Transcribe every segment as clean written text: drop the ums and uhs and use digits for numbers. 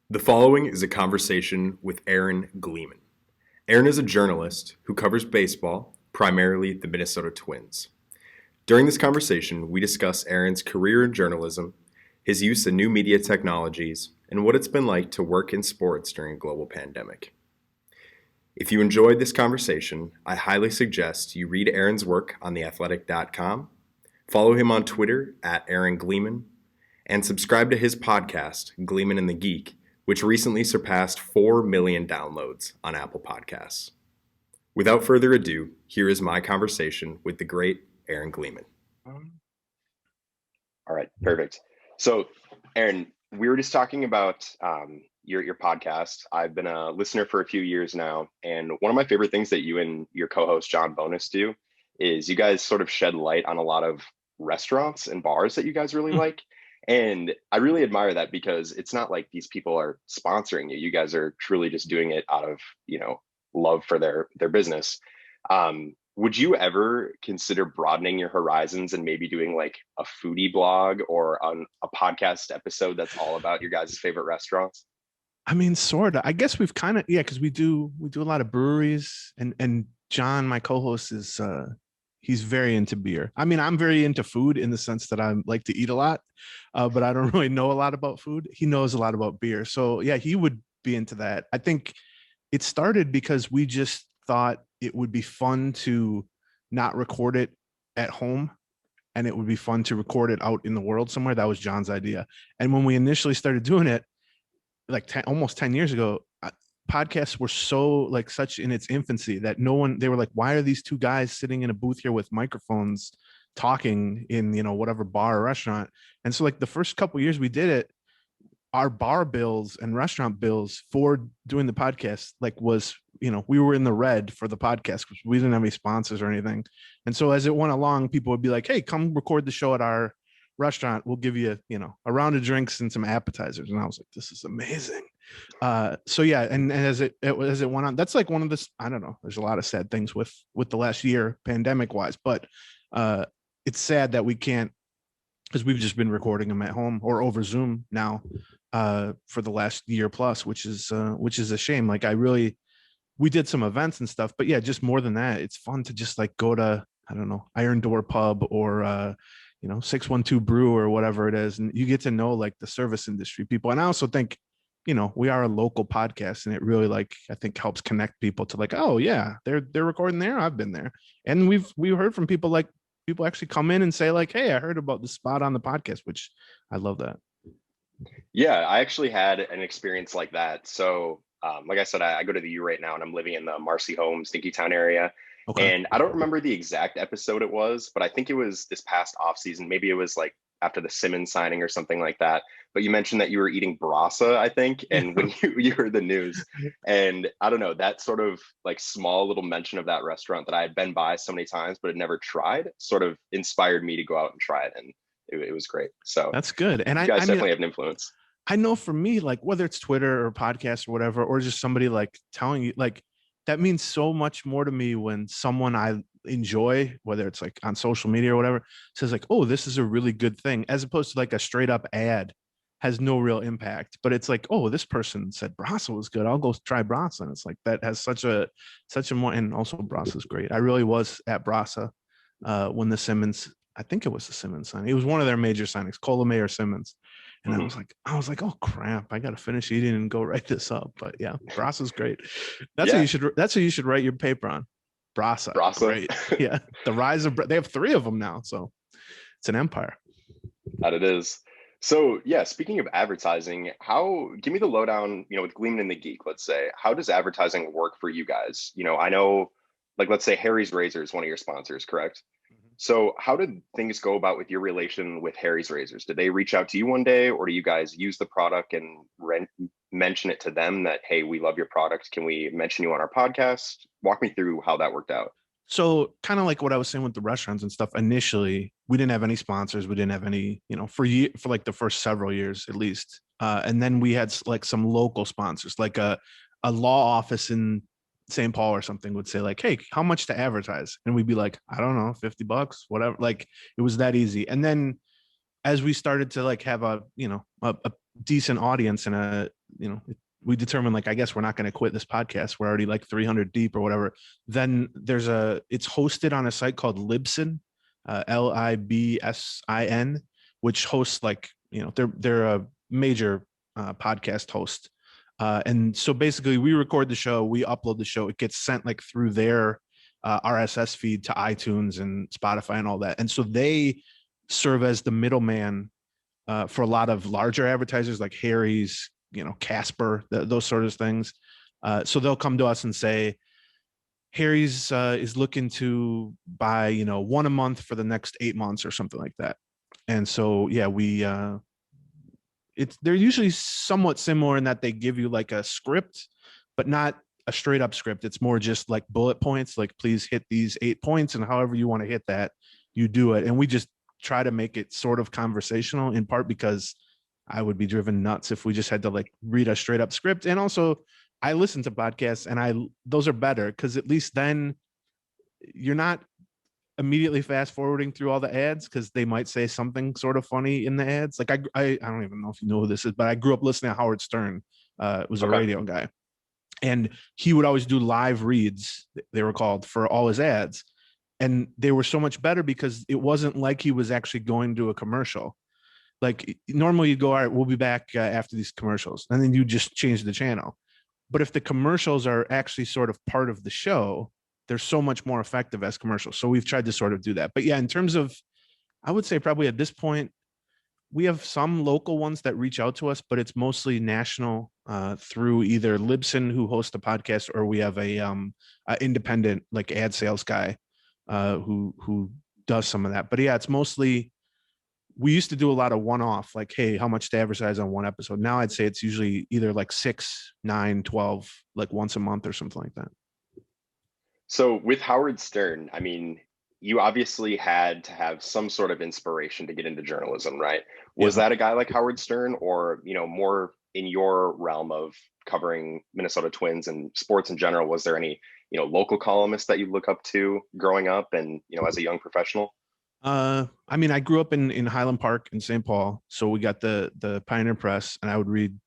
The following is a conversation with Aaron Gleeman. Aaron is a journalist who covers baseball, primarily the Minnesota Twins. During this conversation, we discuss Aaron's career in journalism, his use of new media technologies, and what it's been like to work in sports during a global pandemic. If you enjoyed this conversation, I highly suggest you read Aaron's work on theathletic.com, follow him on Twitter at Aaron Gleeman, and subscribe to his podcast, Gleeman and the Geek, which recently surpassed 4 million downloads on Apple Podcasts. Without further ado, here is my conversation with the great Aaron Gleeman. All right, perfect. So, Aaron, we were just talking about your podcast. I've been a listener for a few years now, and one of my favorite things that you and your co-host John Bonus do is you guys sort of shed light on a lot of restaurants and bars that you guys really like. And I really admire that because it's not like these people are sponsoring you. You guys are truly just doing it out of, love for their business. Would you ever consider broadening your horizons and maybe doing like a foodie blog or on a podcast episode that's all about your guys' favorite restaurants? I mean, sort of. I guess we've kind of, because we do a lot of breweries, and John, my co-host, is he's very into beer. I mean, I'm very into food in the sense that I like to eat a lot, but I don't really know a lot about food. He knows a lot about beer. So yeah, he would be into that. I think it started because we just thought it would be fun to not record it at home, and it would be fun to record it out in the world somewhere. That was John's idea. And when we initially started doing it, like almost 10 years ago, podcasts were such in its infancy that they were like, why are these two guys sitting in a booth here with microphones talking in, whatever bar or restaurant? And so like the first couple of years we did it, our bar bills and restaurant bills for doing the podcast, we were in the red for the podcast because we didn't have any sponsors or anything. And so as it went along, people would be like, hey, come record the show at our restaurant. We'll give you, a round of drinks and some appetizers. And I was like, this is amazing. So yeah. And as it went on, that's like one of this, I don't know, there's a lot of sad things with the last year pandemic wise, but it's sad that we can't, because we've just been recording them at home or over Zoom now for the last year plus, which is a shame. Like we did some events and stuff, but yeah, just more than that, it's fun to just like go to, I don't know, Iron Door Pub or 612 Brew or whatever it is, and you get to know like the service industry people. And I also think, we are a local podcast, and it really I think helps connect people to like, oh yeah, they're recording there. I've been there, and we've heard from people people actually come in and say like, hey, I heard about the spot on the podcast, which I love that. Yeah, I actually had an experience like that. So, like I said, I go to the U right now, and I'm living in the Marcy Holmes, Dinkytown area. Okay. And I don't remember the exact episode it was, but I think it was this past off season. Maybe it was like after the Simmons signing or something like that. But you mentioned that you were eating brasa, I think, and when you heard the news, and I don't know, that sort of like small little mention of that restaurant that I had been by so many times but had never tried, sort of inspired me to go out and try it, and it was great. So that's good. And you guys definitely have an influence. I know for me, like whether it's Twitter or podcast or whatever, or just somebody like telling you, like that means so much more to me when someone I enjoy, whether it's like on social media or whatever, says like, oh, this is a really good thing, as opposed to like a straight up ad has no real impact. But it's like, oh, this person said Brasa was good, I'll go try Brasa. And it's like that has such a more, and also Brasa is great. I really was at Brasa when the Simmons, I think it was the Simmons signing. It was one of their major signings, Colomay or Simmons. And I was like, oh crap, I got to finish eating and go write this up. But yeah, Brasa's great. That's what you should write your paper on. Brasa. Great. Yeah. The rise of, they have 3 of them now. So it's an empire. That it is. So yeah, speaking of advertising, give me the lowdown, with Gleeman and the Geek, let's say, how does advertising work for you guys? I know, like, let's say Harry's Razor is one of your sponsors, correct? So how did things go about with your relation with Harry's Razors? Did they reach out to you one day, or do you guys use the product and mention it to them that, hey, we love your product, can we mention you on our podcast? Walk me through how that worked out. So kind of like what I was saying with the restaurants and stuff, initially, we didn't have any sponsors. We didn't have any, for like the first several years at least. And then we had like some local sponsors, like a law office in St. Paul or something would say like, hey, how much to advertise? And we'd be like, I don't know, $50, whatever. Like it was that easy. And then as we started to like have a decent audience and we determined, like, I guess we're not going to quit this podcast. We're already like 300 deep or whatever. Then it's hosted on a site called Libsyn, Libsin, which hosts, like, they're a major podcast host. And so basically we record the show, we upload the show, it gets sent like through their RSS feed to iTunes and Spotify and all that. And so they serve as the middleman for a lot of larger advertisers like Harry's, Casper, those sort of things. So they'll come to us and say, Harry's is looking to buy, one a month for the next 8 months or something like that. And so, yeah, they're usually somewhat similar in that they give you like a script, but not a straight up script. It's more just like bullet points, like, please hit these 8 points, and however you want to hit that, you do it. And we just try to make it sort of conversational, in part because I would be driven nuts if we just had to like read a straight up script. And also I listen to podcasts, and those are better because at least then you're not immediately fast forwarding through all the ads, because they might say something sort of funny in the ads. Like I don't even know if you know who this is, but I grew up listening to Howard Stern. Was a radio guy, and he would always do live reads, they were called, for all his ads. And they were so much better because it wasn't like he was actually going to a commercial. Like normally you'd go, all right, we'll be back after these commercials, and then you just change the channel. But if the commercials are actually sort of part of the show, they're so much more effective as commercials. So we've tried to sort of do that. But yeah, in terms of, I would say probably at this point, we have some local ones that reach out to us, but it's mostly national through either Libsyn, who hosts a podcast, or we have a independent like ad sales guy who does some of that. But yeah, it's mostly, we used to do a lot of one-off, like, hey, how much to advertise on one episode? Now I'd say it's usually either like 6, 9, 12, like once a month or something like that. So with Howard Stern, I mean, you obviously had to have some sort of inspiration to get into journalism, right? Was that a guy like Howard Stern, or, more in your realm of covering Minnesota Twins and sports in general? Was there any, local columnists that you look up to growing up and, as a young professional? I mean, I grew up in Highland Park in St. Paul. So we got the Pioneer Press, and I would read,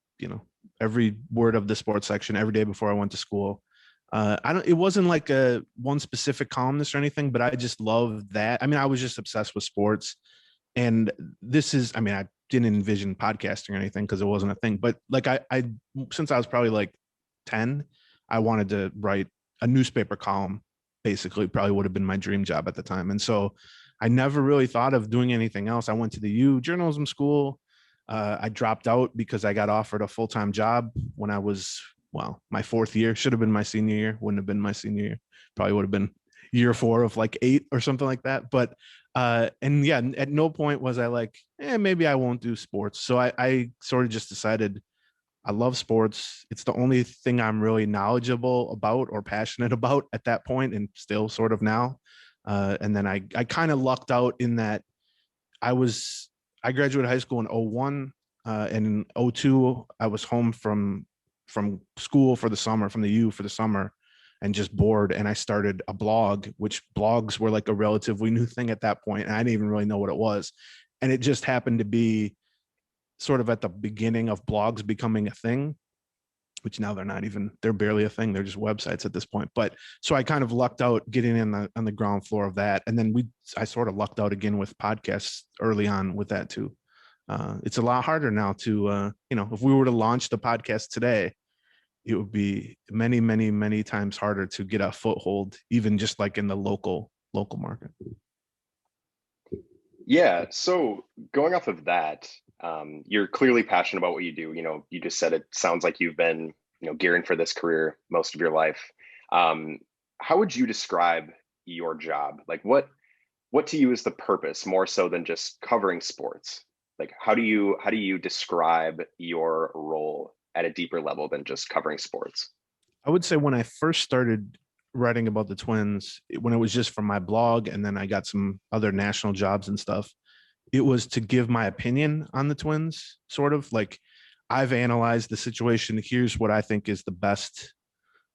every word of the sports section every day before I went to school. It wasn't like a one specific columnist or anything, but I just loved that. I mean, I was just obsessed with sports. And I didn't envision podcasting or anything because it wasn't a thing, but like I since I was probably like 10, I wanted to write a newspaper column. Basically, probably would have been my dream job at the time. And so I never really thought of doing anything else. I went to the U journalism school. I dropped out because I got offered a full-time job when I was, my 4th year. Should have been my senior year. Wouldn't have been my senior year. Probably would have been year 4 of like 8 or something like that. But and yeah, at no point was I like, maybe I won't do sports. So I sort of just decided I love sports. It's the only thing I'm really knowledgeable about or passionate about at that point, and still sort of now. And then I kind of lucked out in that I graduated high school in 01, and in 02 I was home from school for the summer, from the U for the summer, and just bored. And I started a blog, which blogs were like a relatively new thing at that point, and I didn't even really know what it was. And it just happened to be sort of at the beginning of blogs becoming a thing, which now they're barely a thing. They're just websites at this point. But so I kind of lucked out getting on the ground floor of that. And then I sort of lucked out again with podcasts early on with that too. It's a lot harder now to, if we were to launch the podcast today, it would be many, many, many times harder to get a foothold, even just like in the local market. Yeah. So going off of that, you're clearly passionate about what you do. You just said it sounds like you've been, gearing for this career most of your life. How would you describe your job? Like what to you is the purpose, more so than just covering sports? Like how do you describe your role at a deeper level than just covering sports? I would say when I first started writing about the Twins, when it was just from my blog, and then I got some other national jobs and stuff, it was to give my opinion on the Twins, sort of like, I've analyzed the situation. Here's what I think is the best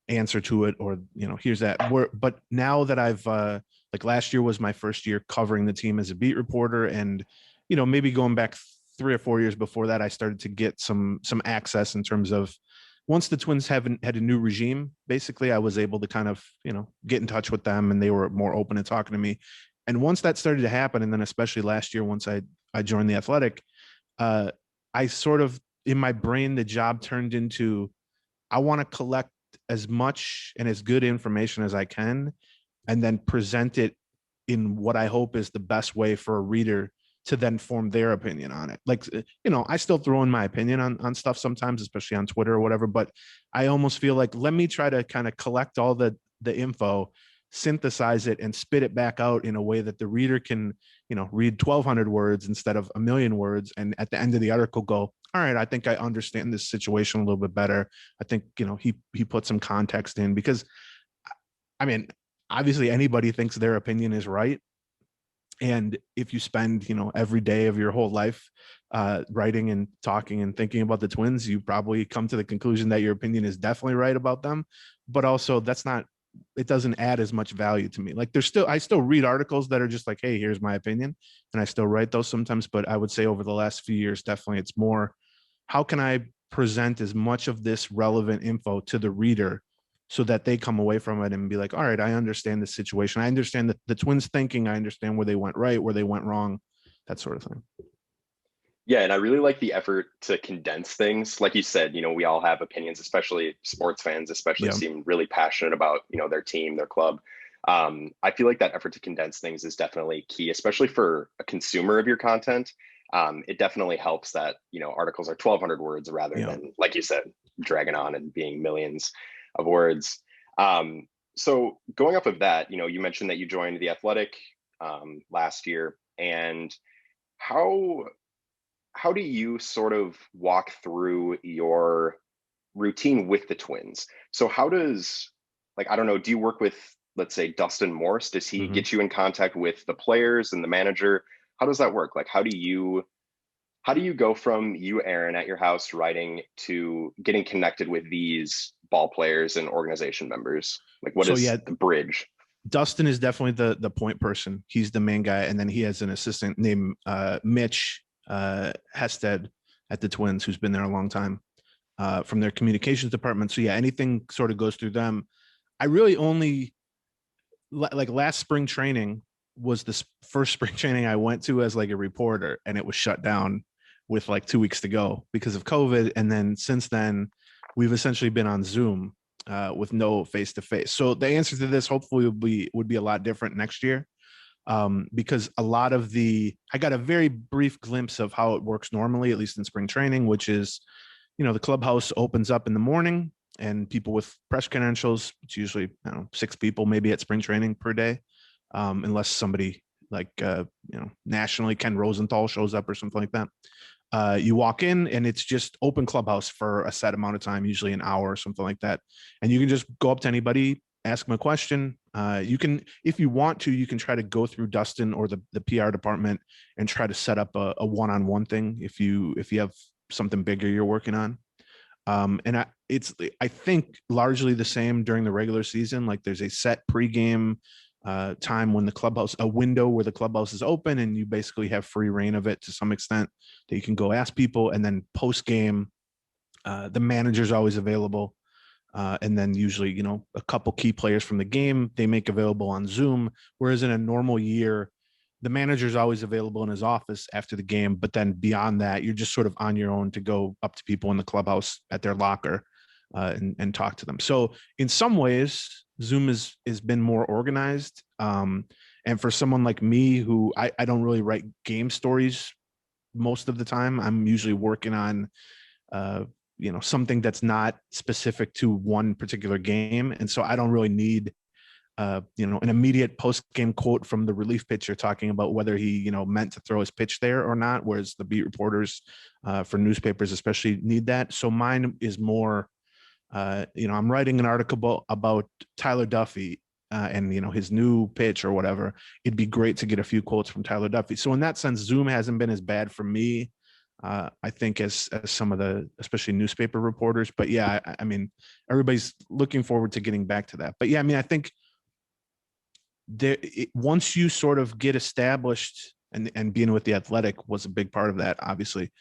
answer to it, or, here's that. But now that I've like last year was my first year covering the team as a beat reporter, and, maybe going back 3 or 4 years before that, I started to get some access in terms of once the Twins had a new regime, basically I was able to kind of, get in touch with them and they were more open to talking to me. And once that started to happen, and then especially last year, once I joined the Athletic, I sort of, in my brain, the job turned into, I want to collect as much and as good information as I can, and then present it in what I hope is the best way for a reader to then form their opinion on it. Like, I still throw in my opinion on stuff sometimes, especially on Twitter or whatever, but I almost feel like, let me try to kind of collect all the info, synthesize it, and spit it back out in a way that the reader can, read 1,200 words instead of 1,000,000 words. And at the end of the article go, all right, I think I understand this situation a little bit better. I think, he put some context in, because I mean, obviously anybody thinks their opinion is right. And if you spend, every day of your whole life writing and talking and thinking about the Twins, you probably come to the conclusion that your opinion is definitely right about them. But also it doesn't add as much value to me. Like, I still read articles that are just like, hey, here's my opinion. And I still write those sometimes. But I would say over the last few years, definitely it's more, how can I present as much of this relevant info to the reader so that they come away from it and be like, all right, I understand the situation. I understand the Twins thinking. I understand where they went right, where they went wrong, that sort of thing. Yeah, and I really like the effort to condense things. Like you said, we all have opinions, especially sports fans, especially seem really passionate about, their team, their club. I feel like that effort to condense things is definitely key, especially for a consumer of your content. It definitely helps that, articles are 1,200 words rather than, like you said, dragging on and being millions of words. So going off of that, you mentioned that you joined the Athletic last year, and how do you sort of walk through your routine with the Twins? So how does, like, I don't know, do you work with, let's say, Dustin Morse? Does he get you in contact with the players and the manager? How does that work? Like, how do you go from you, Aaron, at your house writing to getting connected with these ball players and organization members? Like, what is the bridge? Dustin is definitely the point person. He's the main guy. And then he has an assistant named Mitch Hested at the Twins, who's been there a long time, from their communications department. So yeah, anything sort of goes through them. I really only, like, last spring training was the first spring training I went to as like a reporter, and it was shut down with like 2 weeks to go because of COVID. And then since then, we've essentially been on Zoom with no face-to-face. So the answer to this hopefully would be a lot different next year, because a lot of I got a very brief glimpse of how it works normally, at least in spring training, which is, the clubhouse opens up in the morning and people with press credentials, it's usually, 6 people maybe at spring training per day, unless somebody like, nationally, Ken Rosenthal shows up or something like that. You walk in and it's just open clubhouse for a set amount of time, usually an hour or something like that. And you can just go up to anybody, ask them a question. You can, if you want to, you can try to go through Dustin or the PR department and try to set up a one-on-one thing if you have something bigger you're working on. And I think largely the same during the regular season. Like, there's a set pregame time when a window where the clubhouse is open, and you basically have free reign of it to some extent, that you can go ask people. And then post game, the manager's always available. And then usually, a couple key players from the game, they make available on Zoom. Whereas in a normal year, the manager's always available in his office after the game. But then beyond that, you're just sort of on your own to go up to people in the clubhouse at their locker and talk to them. So in some ways, Zoom has been more organized. And for someone like me, who I don't really write game stories most of the time, I'm usually working on, something that's not specific to one particular game. And so I don't really need, an immediate post-game quote from the relief pitcher talking about whether he, meant to throw his pitch there or not, whereas the beat reporters for newspapers especially need that. So mine is more, I'm writing an article about Tyler Duffy and, his new pitch or whatever. It'd be great to get a few quotes from Tyler Duffy. So in that sense, Zoom hasn't been as bad for me, I think, as some of the, especially newspaper reporters. But yeah, I mean, everybody's looking forward to getting back to that. But yeah, I mean, I think once you sort of get established and being with the Athletic was a big part of that, obviously.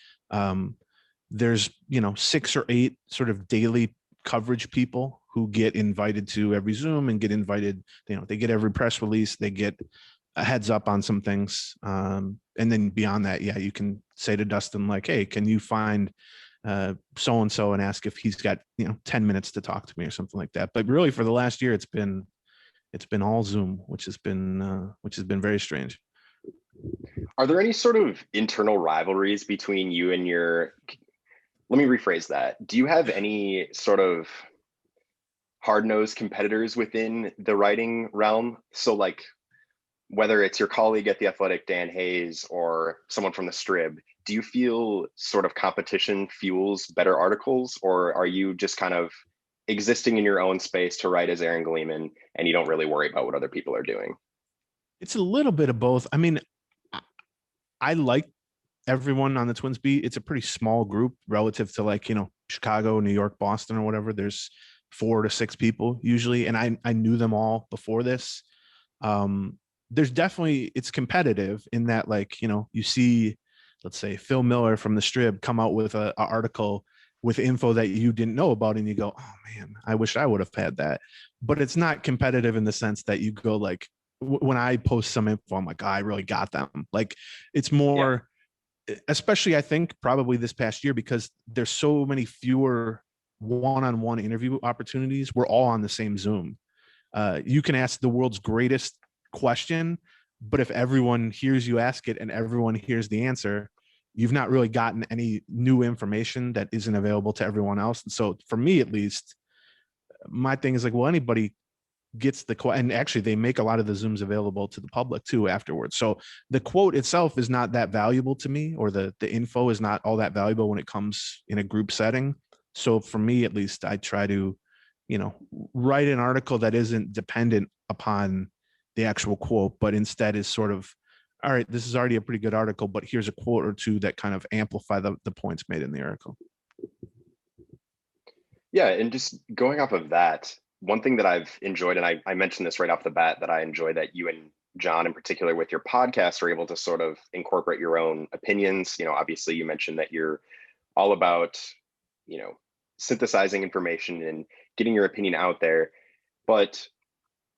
There's 6 or 8 sort of daily coverage people who get invited to every Zoom and get invited. They get every press release, they get a heads up on some things, and then beyond that, yeah, you can say to Dustin, like, hey, can you find so and so and ask if he's got 10 minutes to talk to me or something like that. But really, for the last year, it's been all Zoom, which has been very strange. Are there any sort of internal rivalries between you and your, let me rephrase that. Do you have any sort of hard-nosed competitors within the writing realm? So like, whether it's your colleague at The Athletic, Dan Hayes, or someone from the Strib, do you feel sort of competition fuels better articles, or are you just kind of existing in your own space to write as Aaron Gleeman and you don't really worry about what other people are doing? It's a little bit of both. I mean, I like everyone on the Twins beat. It's a pretty small group relative to, like, Chicago, New York, Boston, or whatever. There's 4 to 6 people usually, and I knew them all before this. There's definitely, it's competitive in that, like, you see, let's say Phil Miller from the Strib come out with a article with info that you didn't know about, and you go, oh man, I wish I would have had that. But it's not competitive in the sense that you go, like, when I post some info, I'm like, oh, I really got them. Like, it's more, especially I think probably this past year, because there's so many fewer one-on-one interview opportunities. We're all on the same Zoom. You can ask the world's greatest question, but if everyone hears you ask it and everyone hears the answer, you've not really gotten any new information that isn't available to everyone else. And so for me, at least, my thing is like, well, anybody gets the quote, and actually they make a lot of the Zooms available to the public too afterwards. So the quote itself is not that valuable to me, or the info is not all that valuable when it comes in a group setting. So for me, at least, I try to, write an article that isn't dependent upon the actual quote, but instead is sort of, all right, this is already a pretty good article, but here's a quote or two that kind of amplify the points made in the article. Yeah, and just going off of that, one thing that I've enjoyed, and I mentioned this right off the bat, that I enjoy that you and John in particular with your podcast are able to sort of incorporate your own opinions. Obviously you mentioned that you're all about, synthesizing information and getting your opinion out there. But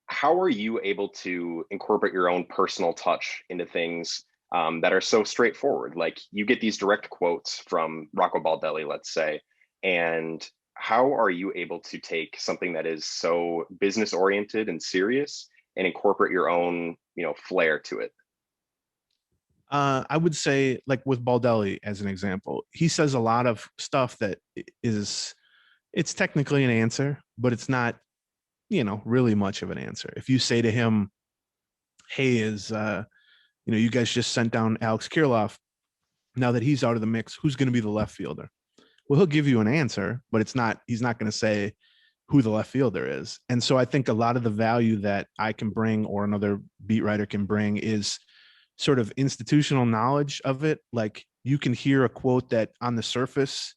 how are you able to incorporate your own personal touch into things that are so straightforward? Like, you get these direct quotes from Rocco Baldelli, let's say, and how are you able to take something that is so business oriented and serious and incorporate your own, flair to it? I would say, like with Baldelli as an example, he says a lot of stuff that it's technically an answer, but it's not, really much of an answer. If you say to him, hey, you guys just sent down Alex Kirilloff. Now that he's out of the mix, who's going to be the left fielder? Well, he'll give you an answer, but he's not going to say who the left fielder is. And so I think a lot of the value that I can bring, or another beat writer can bring, is sort of institutional knowledge of it. Like, you can hear a quote that on the surface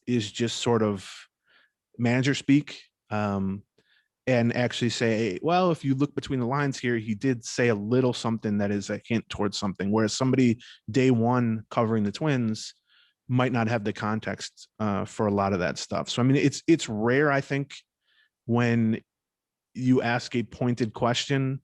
is just sort of manager speak, and actually say, well, if you look between the lines here, he did say a little something that is a hint towards something. Whereas somebody day one covering the Twins might not have the context for a lot of that stuff. So, I mean, it's rare, I think, when you ask a pointed question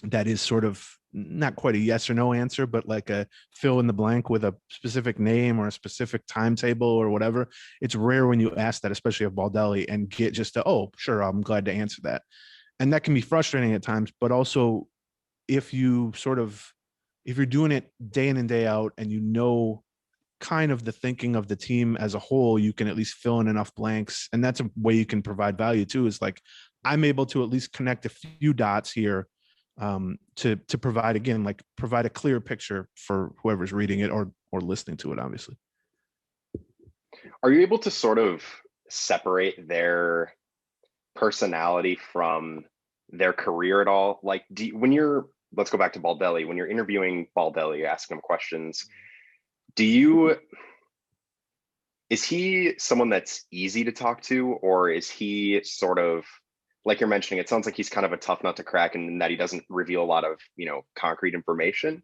that is sort of not quite a yes or no answer, but like a fill in the blank with a specific name or a specific timetable or whatever. It's rare when you ask that, especially of Baldelli, and get just a, oh, sure, I'm glad to answer that. And that can be frustrating at times, but also if you're doing it day in and day out, and kind of the thinking of the team as a whole, you can at least fill in enough blanks. And that's a way you can provide value too, is like, I'm able to at least connect a few dots here to provide a clear picture for whoever's reading it or listening to it, obviously. Are you able to sort of separate their personality from their career at all? Like, let's go back to Baldelli. When you're interviewing Baldelli, asking him questions, is he someone that's easy to talk to, or is he sort of, like you're mentioning, it sounds like he's kind of a tough nut to crack, and that he doesn't reveal a lot of, concrete information.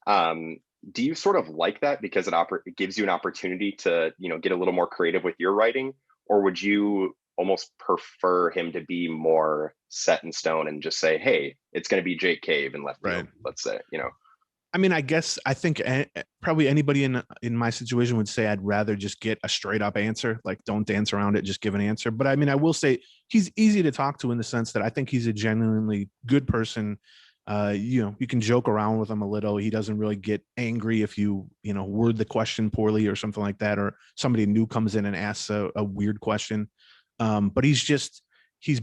Do you sort of like that because it gives you an opportunity to, get a little more creative with your writing, or would you almost prefer him to be more set in stone and just say, hey, it's going to be Jake Cave in left Right. field, let's say. I mean, I think probably anybody in my situation would say I'd rather just get a straight up answer, like don't dance around it, just give an answer. But I mean, I will say he's easy to talk to in the sense that I think he's a genuinely good person. You can joke around with him a little. He doesn't really get angry if you word the question poorly or something like that, or somebody new comes in and asks a weird question. But he's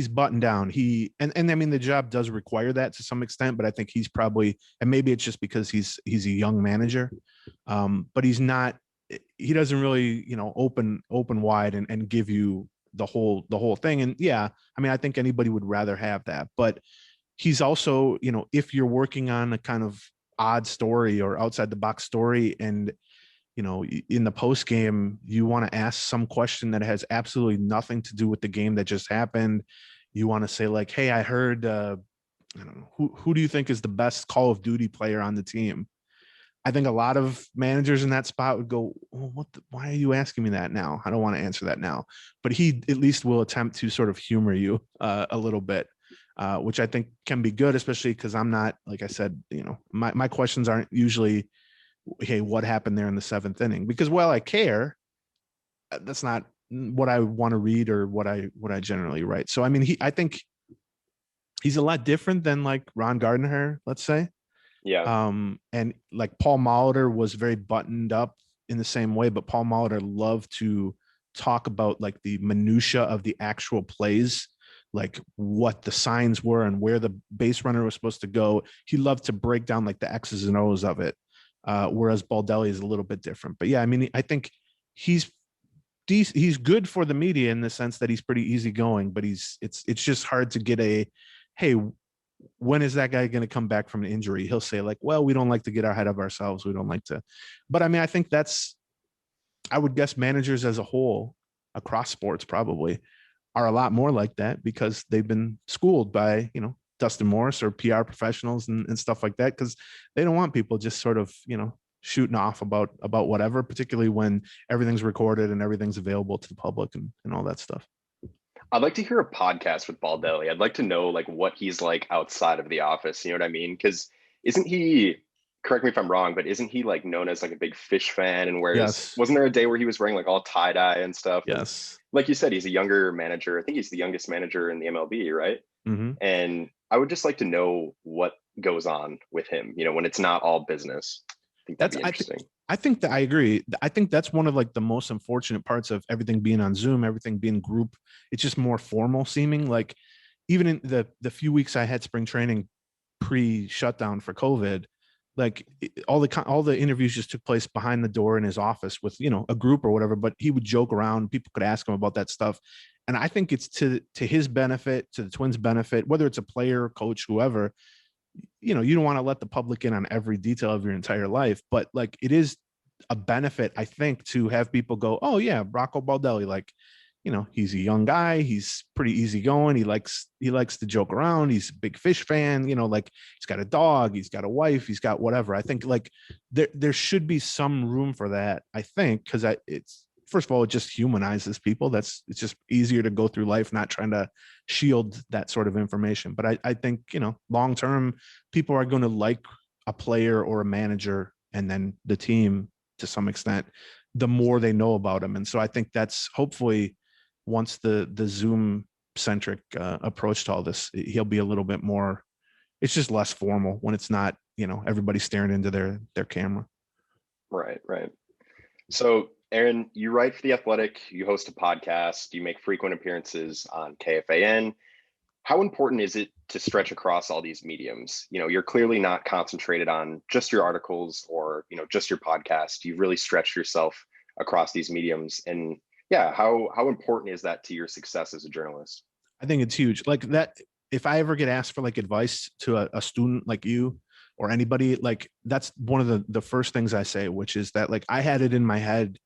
buttoned down. And I mean the job does require that to some extent, but I think he's probably, and maybe it's just because he's a young manager, but he doesn't really open wide and give you the whole thing. And yeah, I mean I think anybody would rather have that, but he's also, if you're working on a kind of odd story or outside the box story, and in the post game, you want to ask some question that has absolutely nothing to do with the game that just happened. You want to say like, hey, I heard, I don't know, who do you think is the best Call of Duty player on the team? I think a lot of managers in that spot would go, well, why are you asking me that now? I don't want to answer that now. But he at least will attempt to sort of humor you a little bit, which I think can be good, especially because I'm not, like I said, my questions aren't usually, hey, what happened there in the seventh inning? Because while I care, that's not what I want to read or what I generally write. So I mean, I think he's a lot different than like Ron Gardner, let's say. Yeah. And like Paul Molitor was very buttoned up in the same way, but Paul Molitor loved to talk about like the minutia of the actual plays, like what the signs were and where the base runner was supposed to go. He loved to break down like the X's and O's of it. Whereas Baldelli is a little bit different. But yeah, I mean, I think he's good for the media in the sense that he's pretty easygoing, but it's just hard to get hey, when is that guy going to come back from an injury? He'll say like, well, we don't like to get ahead of ourselves. We don't like to, but I mean, I think I would guess managers as a whole across sports probably are a lot more like that because they've been schooled by, Dustin Morris or PR professionals and stuff like that. Cause they don't want people just sort of, shooting off about whatever, particularly when everything's recorded and everything's available to the public and all that stuff. I'd like to hear a podcast with Baldelli. I'd like to know like what he's like outside of the office. You know what I mean? Because isn't he, correct me if I'm wrong, but isn't he like known as like a big Fish fan? And Yes. wasn't there a day where he was wearing like all tie dye and stuff? Yes. And like you said, he's a younger manager. I think he's the youngest manager in the MLB, right? Mm-hmm. And I would just like to know what goes on with him, when it's not all business. I think that'd be interesting. I think that I agree. I think that's one of like the most unfortunate parts of everything being on Zoom, everything being group. It's just more formal seeming. Like even in the few weeks I had spring training pre-shutdown for COVID, like all the interviews just took place behind the door in his office with a group or whatever. But he would joke around. People could ask him about that stuff, and I think it's to his benefit, to the Twins' benefit, whether it's a player, coach, whoever. You don't want to let the public in on every detail of your entire life, but like it is a benefit, I think, to have people go, oh yeah, Rocco Baldelli, like, he's a young guy, he's pretty easygoing, he likes to joke around, he's a big Fish fan, like he's got a dog, he's got a wife, he's got whatever. I think like there should be some room for that, I think, because it's, first of all, it just humanizes people. It's just easier to go through life not trying to shield that sort of information. But I think, long term, people are going to like a player or a manager and then the team to some extent, the more they know about him. And so I think that's hopefully once the Zoom centric approach to all this, he'll be a little bit more, it's just less formal when it's not, everybody staring into their camera. Right. So, Aaron, you write for The Athletic, you host a podcast, you make frequent appearances on KFAN. How important is it to stretch across all these mediums? You're clearly not concentrated on just your articles or, just your podcast. You've really stretched yourself across these mediums. And yeah, how important is that to your success as a journalist? I think it's huge. Like that, if I ever get asked for like advice to a student like you or anybody, like that's one of the first things I say, which is that like I had it in my head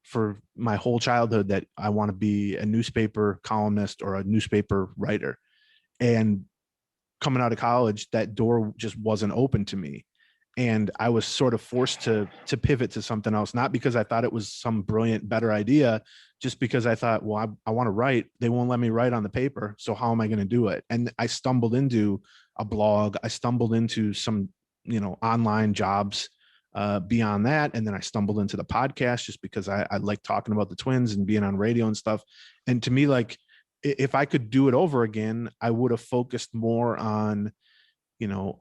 for my whole childhood that I want to be a newspaper columnist or a newspaper writer. And coming out of college, that door just wasn't open to me. And I was sort of forced to pivot to something else, not because I thought it was some brilliant, better idea, just because I thought, well, I want to write. They won't let me write on the paper. So how am I going to do it? And I stumbled into a blog. I stumbled into some, online jobs beyond that. And then I stumbled into the podcast just because I like talking about the Twins and being on radio and stuff. And to me, like, if I could do it over again, I would have focused more on,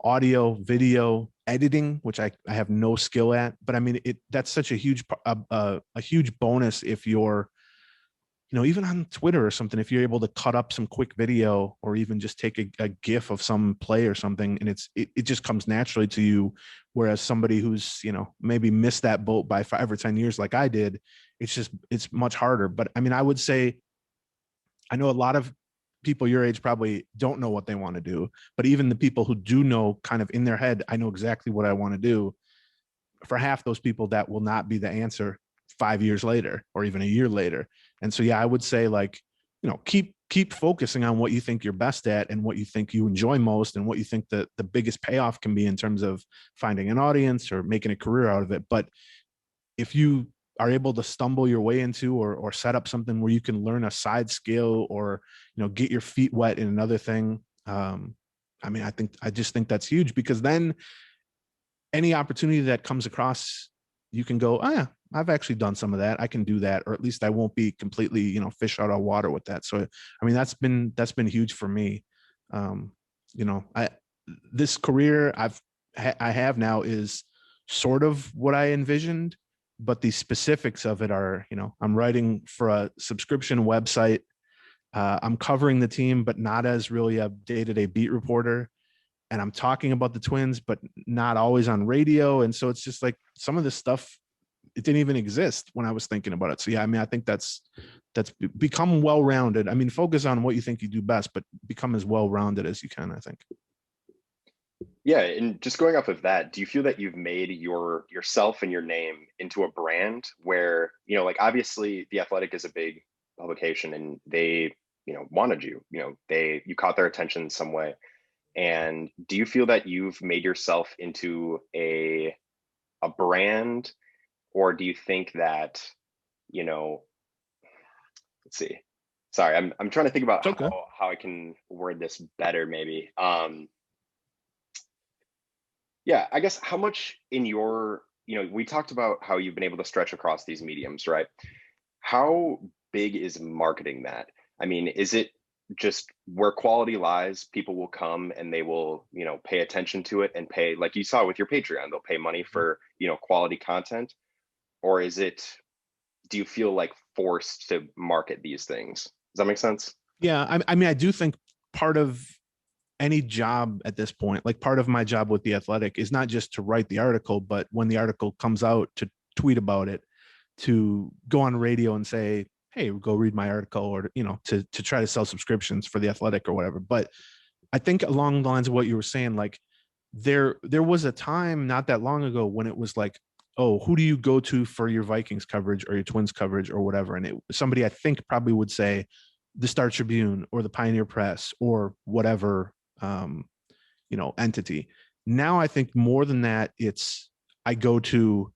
audio, video, editing, which I have no skill at. But I mean, that's such a huge bonus if you're, even on Twitter or something, if you're able to cut up some quick video or even just take a GIF of some play or something, and it just comes naturally to you. Whereas somebody who's, maybe missed that boat by 5 or 10 years like I did, it's much harder. But I mean, I would say, I know a lot of people your age probably don't know what they want to do, but even the people who do know, kind of in their head, I know exactly what I want to do. For half those people, that will not be the answer 5 years later or even a year later. And so, yeah, I would say, like, keep focusing on what you think you're best at and what you think you enjoy most and what you think that the biggest payoff can be in terms of finding an audience or making a career out of it. But if you are able to stumble your way into or set up something where you can learn a side skill or, get your feet wet in another thing. I mean, I just think that's huge, because then any opportunity that comes across, you can go, oh yeah, I've actually done some of that. I can do that, or at least I won't be completely, fish out of water with that. So, I mean, that's been huge for me. This career I have now is sort of what I envisioned, but the specifics of it are, I'm writing for a subscription website. I'm covering the team, but not as really a day-to-day beat reporter. And I'm talking about the Twins, but not always on radio. And so it's just like some of this stuff, it didn't even exist when I was thinking about it. So yeah, I mean, I think that's become well-rounded. I mean, focus on what you think you do best, but become as well-rounded as you can, I think. Yeah, and just going off of that, do you feel that you've made yourself and your name into a brand where, like, obviously The Athletic is a big publication and they, wanted you, you caught their attention in some way. And do you feel that you've made yourself into a brand, or do you think that, let's see, sorry, I'm trying to think about Okay. how I can word this better, maybe. Yeah, I guess how much in your, we talked about how you've been able to stretch across these mediums, right? How big is marketing that? I mean, is it just where quality lies, people will come and they will, pay attention to it and pay, like you saw with your Patreon, they'll pay money for, quality content? Or is it, do you feel like forced to market these things? Does that make sense? Yeah. I mean, I do think part of any job at this point, like part of my job with The Athletic, is not just to write the article, but when the article comes out, to tweet about it, to go on radio and say, hey, go read my article, or, to try to sell subscriptions for The Athletic or whatever. But I think along the lines of what you were saying, like there was a time not that long ago when it was like, oh, who do you go to for your Vikings coverage or your Twins coverage or whatever? And somebody I think probably would say the Star Tribune or the Pioneer Press or whatever, entity. Now I think more than that, it's I go to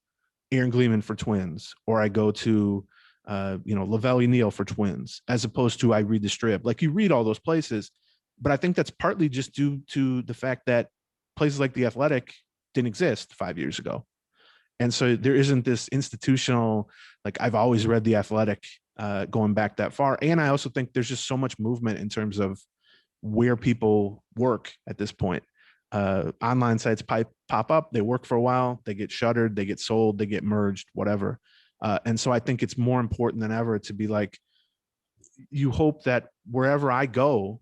Aaron Gleeman for Twins, or I go to Lavelle Neal for Twins, as opposed to I read the Strip. Like, you read all those places, but I think that's partly just due to the fact that places like The Athletic didn't exist 5 years ago. And so there isn't this institutional, like, I've always read The Athletic going back that far. And I also think there's just so much movement in terms of where people work at this point. Online sites pop up, they work for a while, they get shuttered, they get sold, they get merged, whatever. And so I think it's more important than ever to be like, you hope that wherever I go,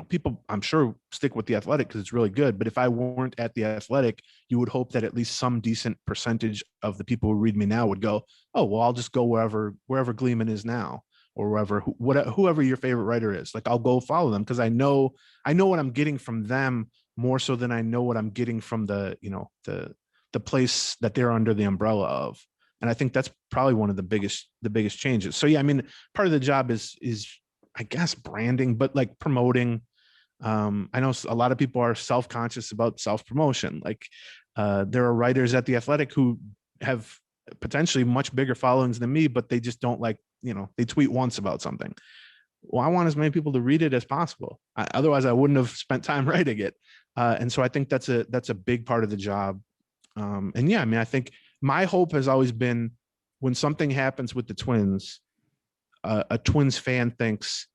people, I'm sure, stick with The Athletic because it's really good. But if I weren't at The Athletic, you would hope that at least some decent percentage of the people who read me now would go, oh, well, I'll just go wherever Gleeman is now, or whoever your favorite writer is. Like, I'll go follow them because I know what I'm getting from them more so than I know what I'm getting from the place that they're under the umbrella of. And I think that's probably one of the biggest changes. So yeah, I mean, part of the job is I guess branding, but like promoting. I know a lot of people are self-conscious about self-promotion. Like, There are writers at The Athletic who have potentially much bigger followings than me, but they just don't like, they tweet once about something. Well, I want as many people to read it as possible. Otherwise, I wouldn't have spent time writing it. And so I think that's a big part of the job. And yeah, I mean, I think my hope has always been when something happens with the Twins, a Twins fan thinks,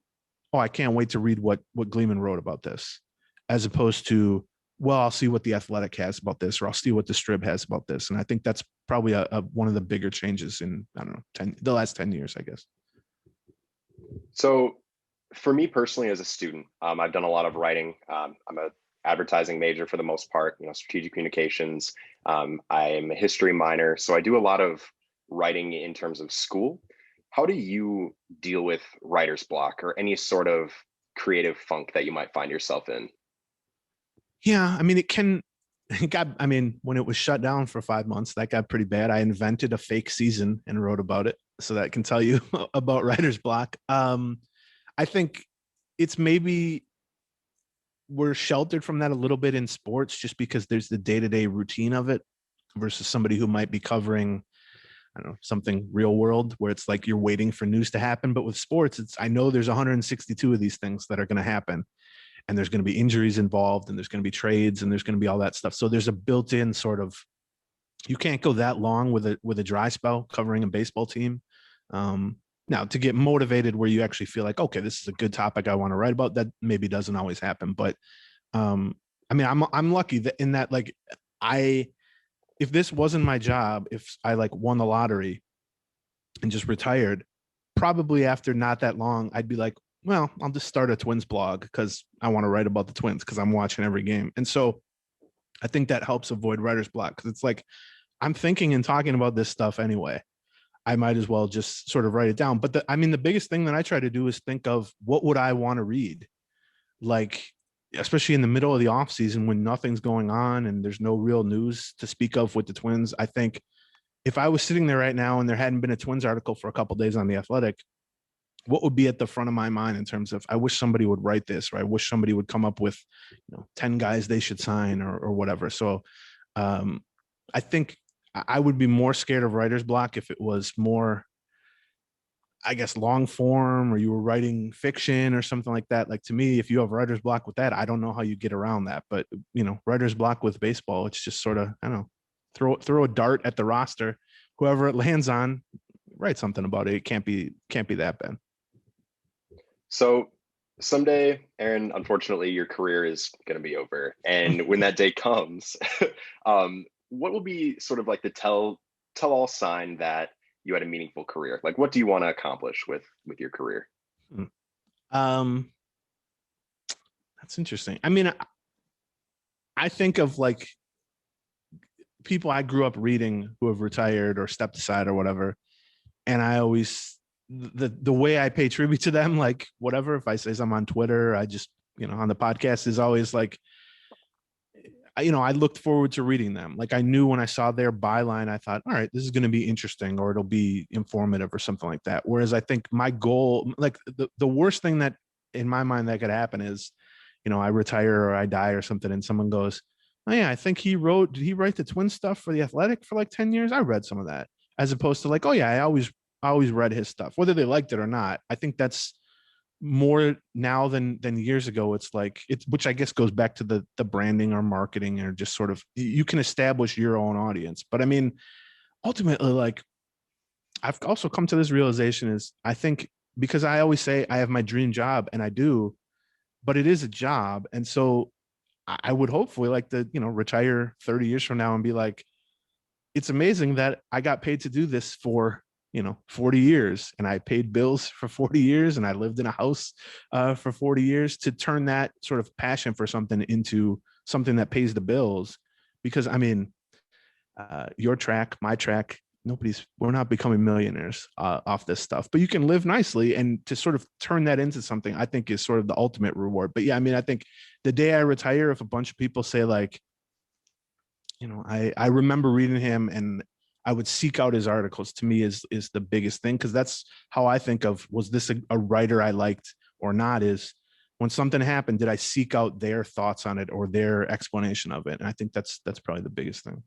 "Oh, I can't wait to read what Gleeman wrote about this," as opposed to, "Well, I'll see what the Athletic has about this, or I'll see what the Strib has about this." And I think that's probably one of the bigger changes in, I don't know, the last 10 years, I guess. So for me personally, as a student, I've done a lot of writing. I'm a advertising major for the most part, strategic communications. I am a history minor, so I do a lot of writing in terms of school. How do you deal with writer's block or any sort of creative funk that you might find yourself in? Yeah, I mean, when it was shut down for 5 months, that got pretty bad. I invented a fake season and wrote about it. So that can tell you about writer's block. I think it's maybe we're sheltered from that a little bit in sports just because there's the day-to-day routine of it versus somebody who might be covering, I don't know, something real world where it's like you're waiting for news to happen. But with sports, I know there's 162 of these things that are going to happen, and there's going to be injuries involved, and there's going to be trades, and there's going to be all that stuff. So there's a built-in sort of, you can't go that long with a dry spell covering a baseball team. Now, to get motivated where you actually feel like, okay, this is a good topic I want to write about, that maybe doesn't always happen. But I mean, I'm lucky that in that, like, if this wasn't my job, if I like won the lottery and just retired, probably after not that long, I'd be like, well, I'll just start a Twins blog because I want to write about the Twins because I'm watching every game. And so I think that helps avoid writer's block because it's like, I'm thinking and talking about this stuff anyway. I might as well just sort of write it down. But the biggest thing that I try to do is think of what would I want to read? Like, especially in the middle of the off season when nothing's going on and there's no real news to speak of with the Twins. I think if I was sitting there right now and there hadn't been a Twins article for a couple of days on The Athletic, what would be at the front of my mind in terms of, I wish somebody would write this, or I wish somebody would come up with, 10 guys they should sign or whatever. So I think I would be more scared of writer's block if it was more, I guess, long form, or you were writing fiction or something like that. Like, to me, if you have writer's block with that, I don't know how you get around that. But, writer's block with baseball, it's just sort of, I don't know, throw a dart at the roster, whoever it lands on, write something about it. It can't be that bad. So someday, Aaron, unfortunately, your career is going to be over. And when that day comes, what will be sort of like the tell all sign that you had a meaningful career? Like, what do you want to accomplish with your career? That's interesting. I mean, I think of like people I grew up reading who have retired or stepped aside or whatever. And I always, the way I pay tribute to them, like whatever, if I say something on Twitter, I just, on the podcast, is always like, I looked forward to reading them. Like, I knew when I saw their byline, I thought, all right, this is going to be interesting, or it'll be informative or something like that. Whereas I think my goal, like the worst thing that in my mind that could happen is, I retire or I die or something, and someone goes, oh yeah, I think did he write the Twin stuff for The Athletic for like 10 years? I read some of that, as opposed to like, oh yeah, I always read his stuff, whether they liked it or not. I think that's more now than years ago. It's like, which I guess goes back to the branding or marketing, or just sort of, you can establish your own audience. But I mean, ultimately, like, I've also come to this realization is, I think, because I always say I have my dream job, and I do, but it is a job. And so I would hopefully like to, retire 30 years from now and be like, it's amazing that I got paid to do this for 40 years, and I paid bills for 40 years, and I lived in a house for 40 years, to turn that sort of passion for something into something that pays the bills. Because I mean, your track, my track, we're not becoming millionaires off this stuff, but you can live nicely, and to sort of turn that into something, I think, is sort of the ultimate reward. But yeah, I mean, I think the day I retire, if a bunch of people say like, I remember reading him and I would seek out his articles, to me is the biggest thing. Cause that's how I think of, was this a writer I liked or not, is when something happened, did I seek out their thoughts on it or their explanation of it? And I think that's probably the biggest thing.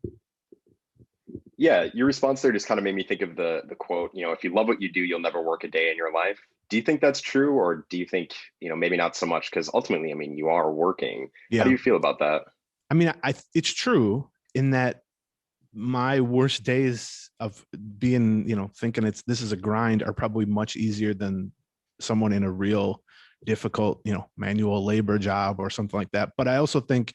Yeah, your response there just kind of made me think of the quote, if you love what you do, you'll never work a day in your life. Do you think that's true, or do you think, maybe not so much? Because ultimately, I mean, you are working. How do Yeah. you feel about that? I mean, it's true in that my worst days of being, thinking this is a grind are probably much easier than someone in a real difficult, manual labor job or something like that. But I also think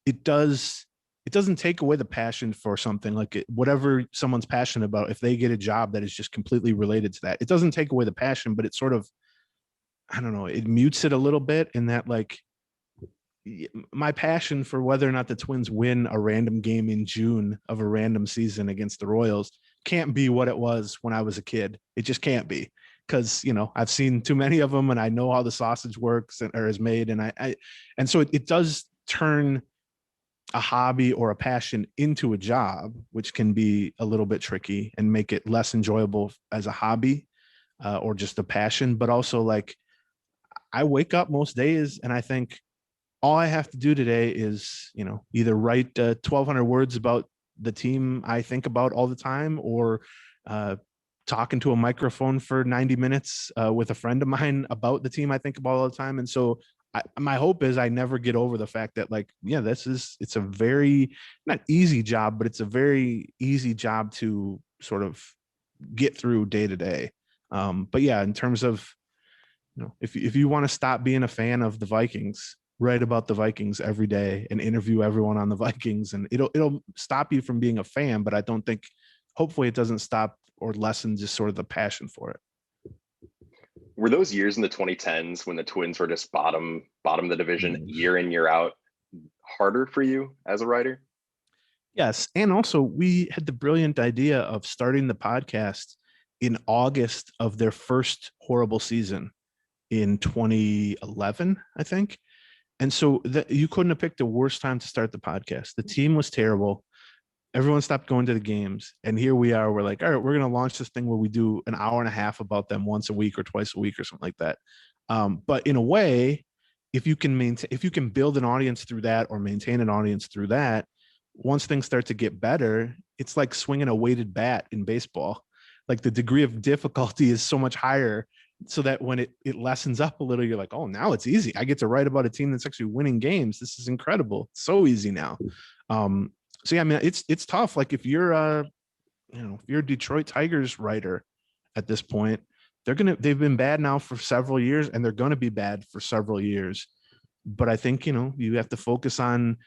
it doesn't take away the passion for something like whatever someone's passionate about. If they get a job that is just completely related to that, it doesn't take away the passion, but it sort of, I don't know, it mutes it a little bit in that, like, my passion for whether or not the Twins win a random game in June of a random season against the Royals can't be what it was when I was a kid. It just can't be, because I've seen too many of them and I know how the sausage works or is made, and and so it does turn a hobby or a passion into a job, which can be a little bit tricky and make it less enjoyable as a hobby or just a passion. But also, like, I wake up most days and I think, all I have to do today is, either write 1,200 words about the team I think about all the time, or talk into a microphone for 90 minutes with a friend of mine about the team I think about all the time. And so my hope is I never get over the fact that, like, yeah, it's a very not easy job, but it's a very easy job to sort of get through day to day. But yeah, in terms of, if you want to stop being a fan of the Vikings, write about the Vikings every day and interview everyone on the Vikings, and it'll stop you from being a fan. But I don't think, hopefully, it doesn't stop or lessen just sort of the passion for it. Were those years in the 2010s when the Twins were just bottom of the division year in, year out harder for you as a writer? Yes. And also, we had the brilliant idea of starting the podcast in August of their first horrible season in 2011, I think. And so you couldn't have picked a worse time to start the podcast. The team was terrible. Everyone stopped going to the games. And here we are. We're like, all right, we're going to launch this thing where we do an hour and a half about them once a week or twice a week or something like that. But in a way, if you can build an audience through that or maintain an audience through that, once things start to get better, it's like swinging a weighted bat in baseball. Like, the degree of difficulty is so much higher, so that when it lessens up a little, you're like, oh, now it's easy. I get to write about a team that's actually winning games. This is incredible. It's so easy now. So yeah, I mean, it's tough. Like, if you're a Detroit Tigers writer at this point, they've been bad now for several years, and they're going to be bad for several years. But I think, you have to focus on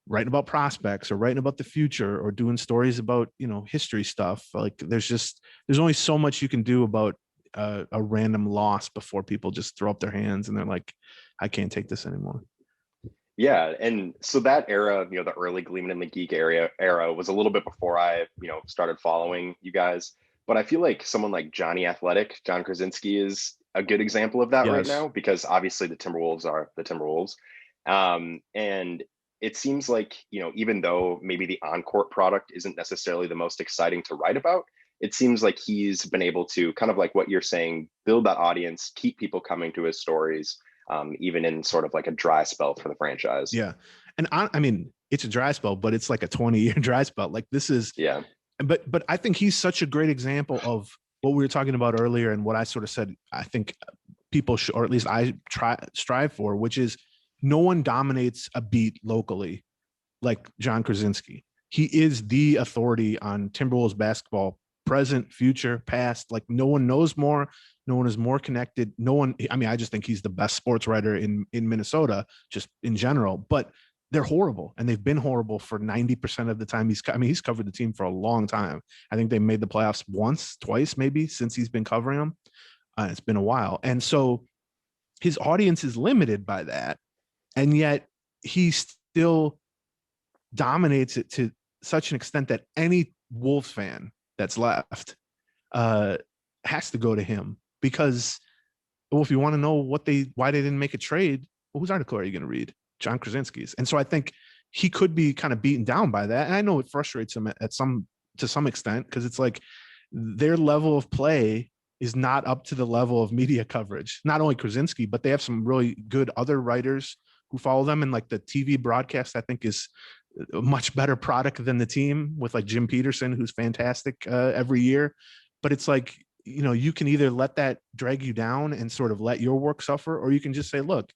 writing about prospects or writing about the future or doing stories about, history stuff. Like, there's only so much you can do about a random loss before people just throw up their hands and they're like, I can't take this anymore. Yeah, and so that era, the early Gleeman and the Geek era was a little bit before I, started following you guys. But I feel like someone like Johnny Athletic, John Krasinski, is a good example of that right Yes. now, because obviously the Timberwolves are the Timberwolves. And it seems like, even though maybe the on-court product isn't necessarily the most exciting to write about, it seems like he's been able to, kind of like what you're saying, build that audience, keep people coming to his stories, even in sort of like a dry spell for the franchise. Yeah. And I mean, it's a dry spell, but it's like a 20-year dry spell. Like, this is, yeah. But I think he's such a great example of what we were talking about earlier, and what I sort of said, I think people should, or at least I strive for, which is no one dominates a beat locally like John Krasinski. He is the authority on Timberwolves basketball, present, future, past. Like, no one knows more. No one is more connected. No one, I mean, I just think he's the best sports writer in Minnesota, just in general. But they're horrible, and they've been horrible for 90% of the time he's covered the team for a long time. I think they made the playoffs once, twice, maybe, since he's been covering them. It's been a while. And so his audience is limited by that. And yet he still dominates it to such an extent that any Wolves fan that's left has to go to him, because, well, if you want to know why they didn't make a trade, well, whose article are you going to read? John Krasinski's. And so I think he could be kind of beaten down by that. And I know it frustrates him to some extent, because it's like their level of play is not up to the level of media coverage. Not only Krasinski, but they have some really good other writers who follow them. And like the TV broadcast, I think is a much better product than the team, with like Jim Peterson, who's fantastic every year. But it's like, you know, you can either let that drag you down and sort of let your work suffer, or you can just say, look,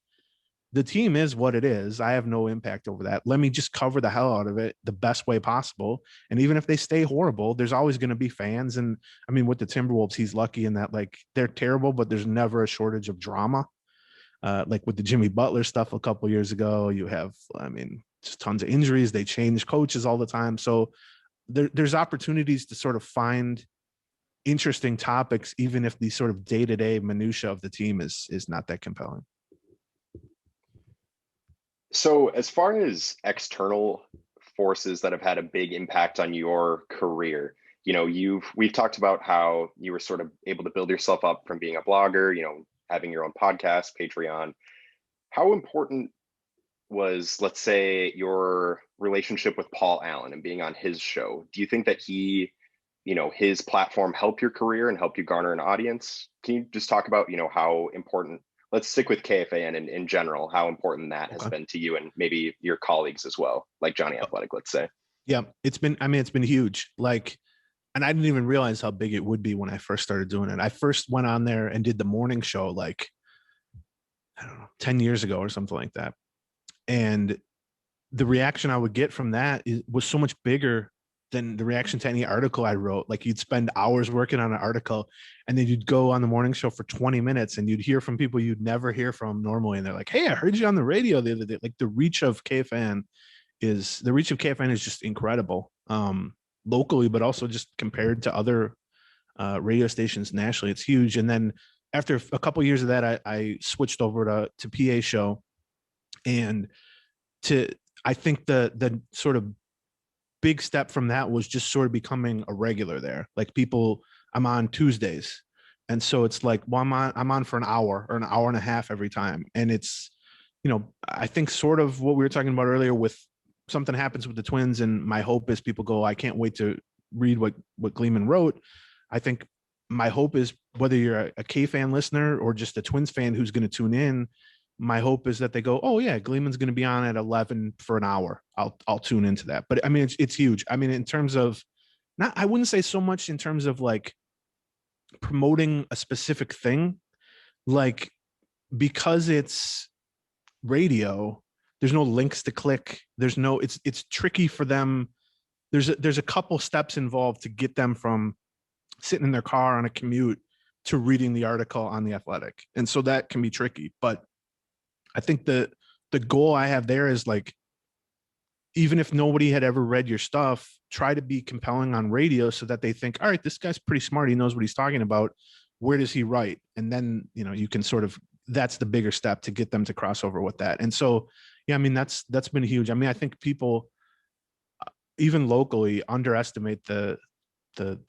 the team is what it is. I have no impact over that. Let me just cover the hell out of it the best way possible. And even if they stay horrible, there's always going to be fans. And I mean, with the Timberwolves, he's lucky in that, like, they're terrible, but there's never a shortage of drama. Like with the Jimmy Butler stuff a couple years ago, you have, I mean, just tons of injuries. They change coaches all the time. So there's opportunities to sort of find interesting topics, even if the sort of day-to-day minutia of the team is not that compelling. So as far as external forces that have had a big impact on your career, you know, we've talked about how you were sort of able to build yourself up from being a blogger, you know, having your own podcast, Patreon. How important was, let's say, your relationship with Paul Allen and being on his show? Do you think that he, you know, his platform helped your career and helped you garner an audience? Can you just talk about, you know, how important, let's stick with KFAN in general, how important that has been to you and maybe your colleagues as well, like Johnny Athletic, let's say? Yeah, it's been huge. Like, and I didn't even realize how big it would be when I first started doing it. I first went on there and did the morning show, like, I don't know, 10 years ago or something like that. And the reaction I would get from that was so much bigger than the reaction to any article I wrote. Like, you'd spend hours working on an article, and then you'd go on the morning show for 20 minutes and you'd hear from people you'd never hear from normally. And they're like, hey, I heard you on the radio the other day. Like, the reach of KFAN is just incredible, locally, but also just compared to other radio stations nationally. It's huge. And then after a couple of years of that, I switched over to PA show, and I think the sort of big step from that was just sort of becoming a regular there. Like, I'm on Tuesdays. And so it's like, well, I'm on for an hour or an hour and a half every time. And it's, you know, I think sort of what we were talking about earlier, with something happens with the Twins, and my hope is people go, I can't wait to read what Gleeman wrote. I think my hope is, whether you're a K-fan listener or just a Twins fan who's going to tune in, my hope is that they go, oh yeah, Gleeman's going to be on at 11 for an hour. I'll tune into that. But I mean, it's huge. I mean, in terms of, I wouldn't say so much in terms of like promoting a specific thing, like, because it's radio, there's no links to click. It's tricky for them. There's a couple steps involved to get them from sitting in their car on a commute to reading the article on The Athletic. And so that can be tricky. But I think the goal I have there is, like, even if nobody had ever read your stuff, try to be compelling on radio so that they think, all right, this guy's pretty smart. He knows what he's talking about. Where does he write? And then, you know, you can sort of, that's the bigger step to get them to cross over with that. And so, yeah, I mean, that's been huge. I mean, I think people, even locally, underestimate the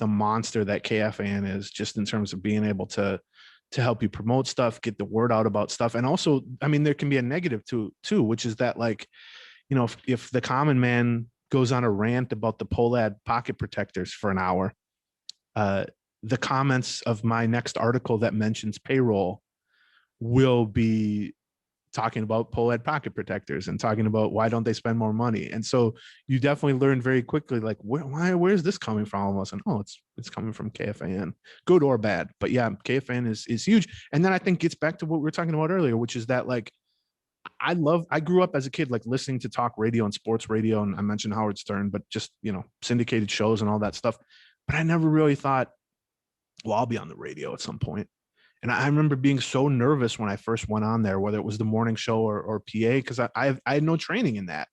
monster that KFAN is, just in terms of being able to help you promote stuff, get the word out about stuff. And also, I mean, there can be a negative too, which is that, like, you know, if the common man goes on a rant about the Polad pocket protectors for an hour, the comments of my next article that mentions payroll will be talking about Polad pocket protectors and talking about why don't they spend more money. And so you definitely learn very quickly, like, where's this coming from all of us? And it's coming from KFAN, good or bad. But yeah, KFAN is huge. And then I think gets back to what we were talking about earlier, which is that, like, I grew up as a kid, like, listening to talk radio and sports radio. And I mentioned Howard Stern, but just, you know, syndicated shows and all that stuff. But I never really thought, well, I'll be on the radio at some point. And I remember being so nervous when I first went on there, whether it was the morning show or PA, because I had no training in that.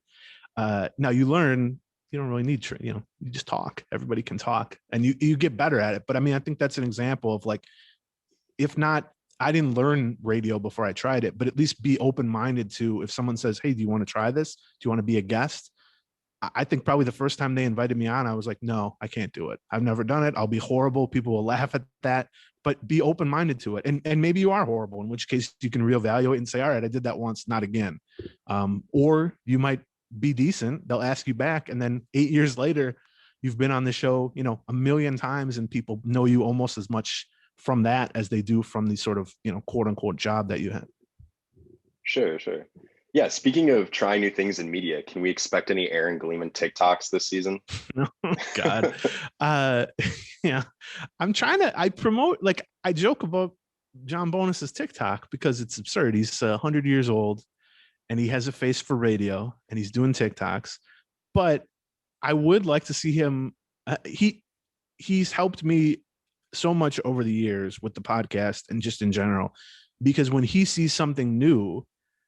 Now you learn, you don't really need training, you know, you just talk. Everybody can talk, and you get better at it. But I mean, I think that's an example of, like, if not, I didn't learn radio before I tried it, but at least be open-minded to, if someone says, hey, do you want to try this? Do you want to be a guest? I think probably the first time they invited me on, I was like, no, I can't do it. I've never done it. I'll be horrible. People will laugh at that, but be open-minded to it. And maybe you are horrible, in which case you can reevaluate and say, all right, I did that once, not again. Or you might be decent. They'll ask you back. And then 8 years later, you've been on the show, you know, 1 million times, and people know you almost as much from that as they do from the sort of, quote unquote job that you have. Sure, sure. Yeah, speaking of trying new things in media, can we expect any Aaron Gleeman TikToks this season? Oh God. Uh yeah. I promote, like, I joke about John Bonus's TikTok because it's absurd. He's 100 years old and he has a face for radio and he's doing TikToks. But I would like to see him. He's helped me so much over the years with the podcast and just in general, because when he sees something new,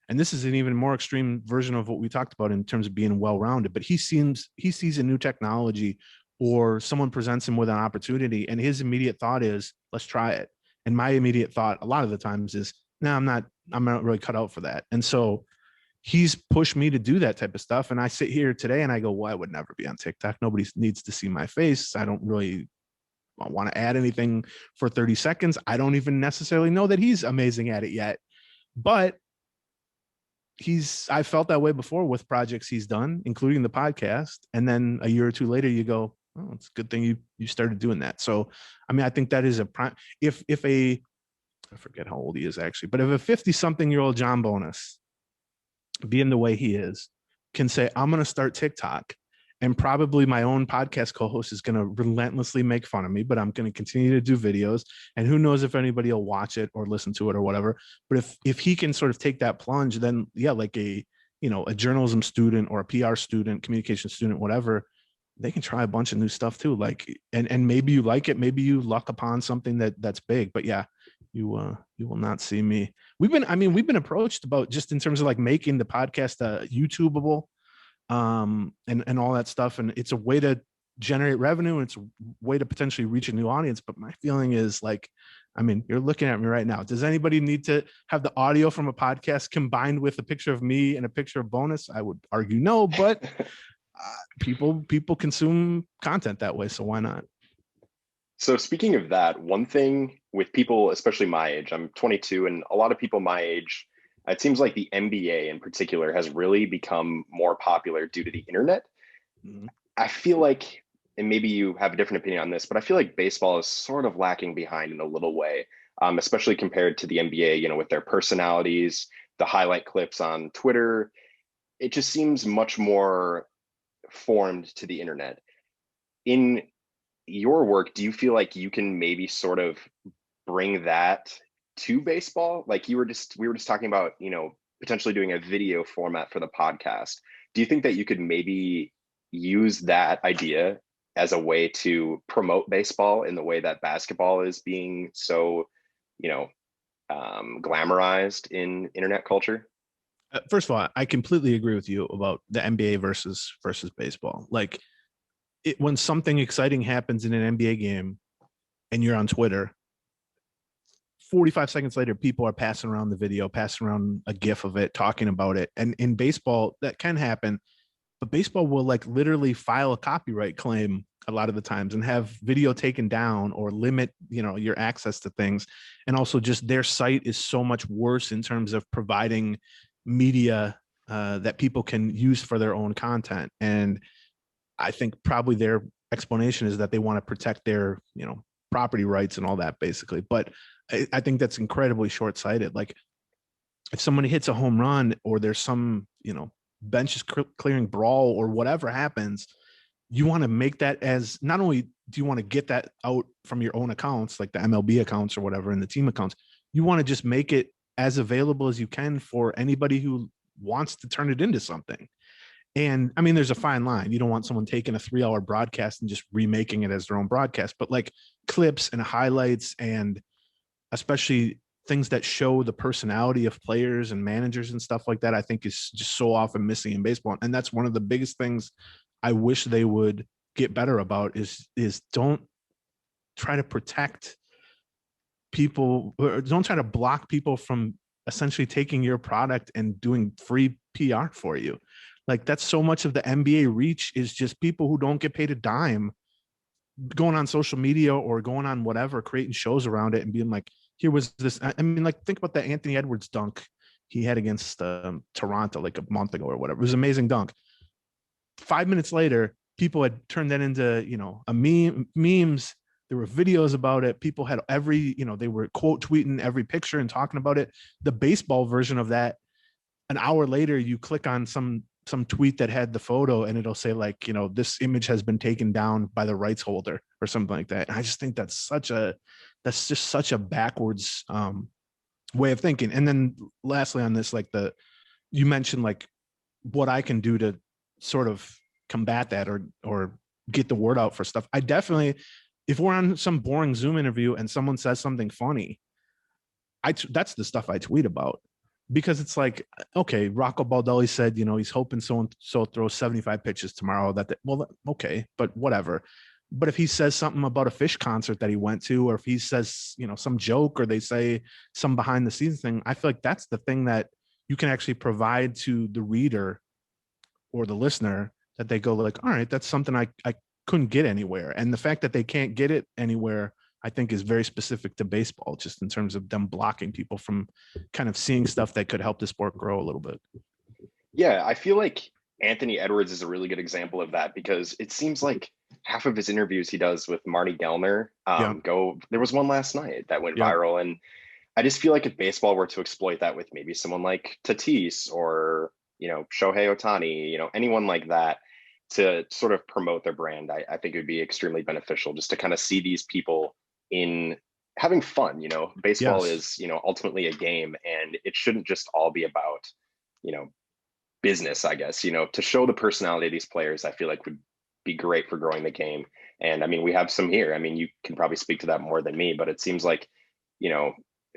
and this is an even more extreme version of what we talked about in terms of being well-rounded, but he sees a new technology or someone presents him with an opportunity and his immediate thought is, let's try it. And my immediate thought a lot of the times is, no, I'm not really cut out for that. And so he's pushed me to do that type of stuff. And I sit here today and I go, well, I would never be on TikTok. Nobody needs to see my face. I don't really want to add anything for 30 seconds. I don't even necessarily know that he's amazing at it yet, but I felt that way before with projects he's done, including the podcast. And then a year or two later you go, oh, it's a good thing you started doing that. So, I mean, I think that is a prime, I forget how old he is actually, but if a 50 something year old John Bonus, being the way he is, can say, I'm going to start TikTok, and probably my own podcast co-host is going to relentlessly make fun of me, but I'm going to continue to do videos, and who knows if anybody will watch it or listen to it or whatever. But if he can sort of take that plunge, then yeah, like a journalism student or a PR student, communication student, whatever, they can try a bunch of new stuff too. Like, and maybe you like it, maybe you luck upon something that's big, but yeah, you will not see me. We've been approached about, just in terms of like making the podcast YouTubeable, and all that stuff. And it's a way to generate revenue. And it's a way to potentially reach a new audience. But my feeling is, like, I mean, you're looking at me right now. Does anybody need to have the audio from a podcast combined with a picture of me and a picture of Bonus? I would argue no, but people consume content that way. So why not? So speaking of that, one thing with people, especially my age, I'm 22, and a lot of people my age, it seems like the NBA in particular has really become more popular due to the internet. Mhm. I feel like, and maybe you have a different opinion on this, but I feel like baseball is sort of lacking behind in a little way, especially compared to the NBA, with their personalities, the highlight clips on Twitter. It just seems much more formed to the internet. In your work, do you feel like you can maybe sort of bring that to baseball? Like we were just talking about, potentially doing a video format for the podcast. Do you think that you could maybe use that idea as a way to promote baseball in the way that basketball is being so, glamorized in internet culture? First of all, I completely agree with you about the NBA versus baseball. Like, when something exciting happens in an NBA game and you're on Twitter, 45 seconds later, people are passing around the video, passing around a GIF of it, talking about it. And in baseball, that can happen, but baseball will like literally file a copyright claim a lot of the times and have video taken down or limit, your access to things. And also just their site is so much worse in terms of providing media that people can use for their own content. And I think probably their explanation is that they want to protect their, property rights and all that, basically. But I think that's incredibly short-sighted. Like, if somebody hits a home run or there's some, benches clearing brawl or whatever happens, you want to make that as, not only do you want to get that out from your own accounts, like the MLB accounts or whatever, and the team accounts, you want to just make it as available as you can for anybody who wants to turn it into something. And I mean, there's a fine line. You don't want someone taking a 3-hour broadcast and just remaking it as their own broadcast, but like clips and highlights, and especially things that show the personality of players and managers and stuff like that, I think is just so often missing in baseball. And that's one of the biggest things I wish they would get better about is don't try to protect people, or don't try to block people from essentially taking your product and doing free PR for you. Like, that's so much of the NBA reach is just people who don't get paid a dime going on social media or going on whatever, creating shows around it and being like, here was this. I mean, like, think about the Anthony Edwards dunk he had against Toronto like a month ago or whatever. It was an amazing dunk. 5 minutes later, people had turned that into, a memes There were videos about it. People had they were quote tweeting every picture and talking about it. The baseball version of that, an hour later, you click on some tweet that had the photo and it'll say like, this image has been taken down by the rights holder or something like that. And I just think that's just such a backwards way of thinking. And then lastly on this, like you mentioned like what I can do to sort of combat that or get the word out for stuff. I definitely, if we're on some boring Zoom interview and someone says something funny, that's the stuff I tweet about, because it's like, okay, Rocco Baldelli said, he's hoping so and so throws 75 pitches tomorrow. Well, okay, but whatever. But if he says something about a Fish concert that he went to, or if he says, some joke, or they say some behind the scenes thing, I feel like that's the thing that you can actually provide to the reader or the listener, that they go like, all right, that's something I couldn't get anywhere. And the fact that they can't get it anywhere, I think, is very specific to baseball, just in terms of them blocking people from kind of seeing stuff that could help the sport grow a little bit. Yeah, I feel like Anthony Edwards is a really good example of that, because it seems like half of his interviews he does with Marty Gellner there was one last night that went viral. And I just feel like if baseball were to exploit that with maybe someone like Tatis or, Shohei Ohtani, anyone like that, to sort of promote their brand, I think it would be extremely beneficial, just to kind of see these people in having fun. Baseball is, ultimately a game, and it shouldn't just all be about, business, I guess. To show the personality of these players, I feel like would be great for growing the game. And I mean, we have some here. I mean, you can probably speak to that more than me, but it seems like,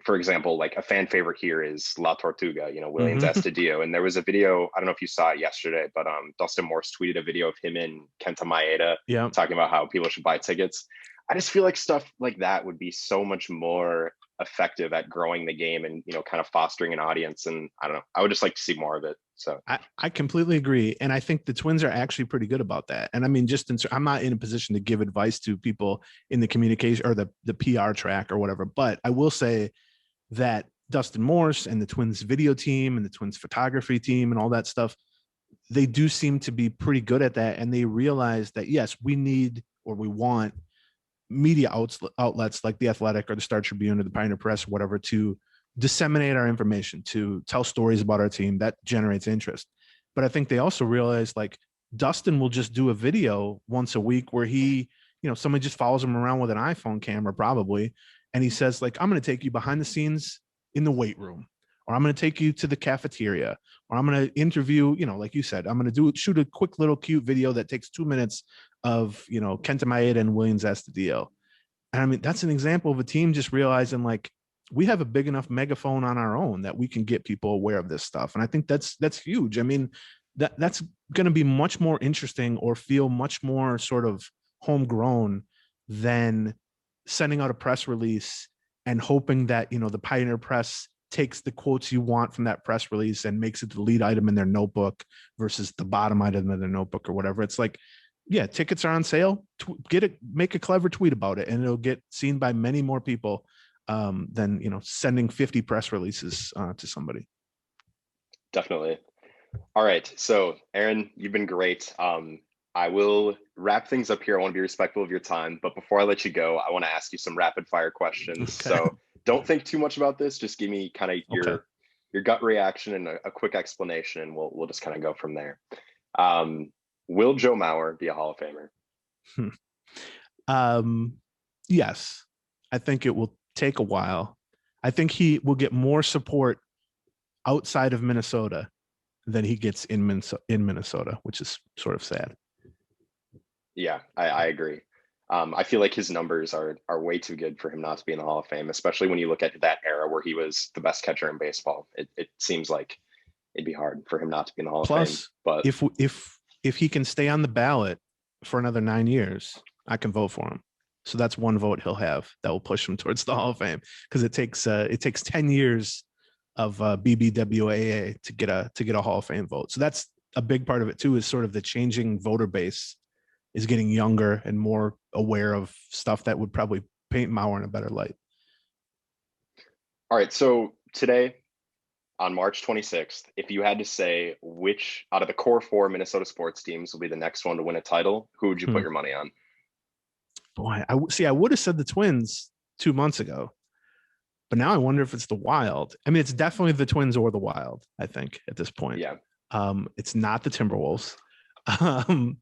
for example, like a fan favorite here is La Tortuga, Williams Astudillo. And there was a video, I don't know if you saw it yesterday, but Dustin Morse tweeted a video of him and Kenta Maeda talking about how people should buy tickets. I just feel like stuff like that would be so much more effective at growing the game and, kind of fostering an audience. And I don't know, I would just like to see more of it. So I completely agree. And I think the Twins are actually pretty good about that. And I mean, I'm not in a position to give advice to people in the communication or the PR track or whatever, but I will say that Dustin Morse and the Twins video team and the Twins photography team and all that stuff, they do seem to be pretty good at that. And they realize that, yes, we need, or we want, media outlets like the Athletic or the Star Tribune or the Pioneer Press or whatever to disseminate our information, to tell stories about our team that generates interest. But I think they also realize, like, Dustin will just do a video once a week where he, somebody just follows him around with an iPhone camera probably, and he says like, I'm going to take you behind the scenes in the weight room, or I'm going to take you to the cafeteria, or I'm going to interview, like you said, I'm going to shoot a quick little cute video that takes 2 minutes of, Kenta Maeda and Williams Astudillo. And I mean, that's an example of a team just realizing like, we have a big enough megaphone on our own that we can get people aware of this stuff. And I think that's huge. I mean, that's going to be much more interesting, or feel much more sort of homegrown, than sending out a press release and hoping that, the Pioneer Press takes the quotes you want from that press release and makes it the lead item in their notebook versus the bottom item in their notebook or whatever. It's like, yeah, tickets are on sale. Make a clever tweet about it, and it'll get seen by many more people than sending 50 press releases to somebody. Definitely. All right, so Aaron, you've been great. I will wrap things up here. I want to be respectful of your time, but before I let you go, I want to ask you some rapid fire questions. Okay. So don't think too much about this. Just give me kind of your gut reaction and a quick explanation, and we'll just kind of go from there. Will Joe Mauer be a Hall of Famer? Yes. I think it will take a while. I think he will get more support outside of Minnesota than he gets in Minnesota, which is sort of sad. Yeah, I agree. I feel like his numbers are way too good for him not to be in the Hall of Fame, especially when you look at that era where he was the best catcher in baseball. It seems like it'd be hard for him not to be in the Hall of Fame. But if he can stay on the ballot for another 9 years, I can vote for him. So that's one vote he'll have that will push him towards the Hall of Fame, because it takes 10 years of BBWAA to get a Hall of Fame vote. So that's a big part of it too, is sort of the changing voter base is getting younger and more aware of stuff that would probably paint Mauer in a better light. All right. So today, on March 26th, if you had to say which out of the core 4 Minnesota sports teams will be the next one to win a title, who would you put your money on? boy, I would have said the Twins 2 months ago, but now I wonder if it's the Wild. I mean, it's definitely the Twins or the Wild, I think, at this point. Yeah. It's not the Timberwolves. Um,